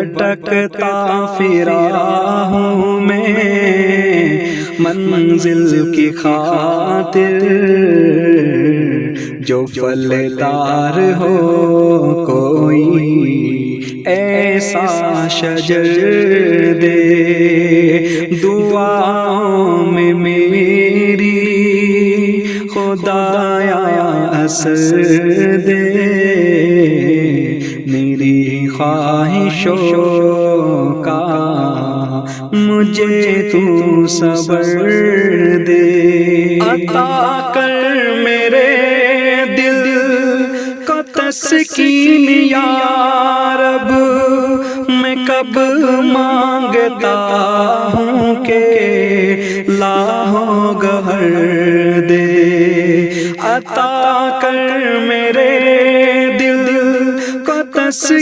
भटकता फिरा हूँ मैं मंजिल की खातिर, जो फलदार हो कोई ऐसा शजर दे। दुआओं में मेरी खुदाया असर दे, मेरी ख्वाहिशों का मुझे तू सबर दे। अता कर मेरे दिल को तस्कीन या रब, मैं कब मांगता हूँ के लाहों गहर दे। अता कर मेरे दिल को तस्कीन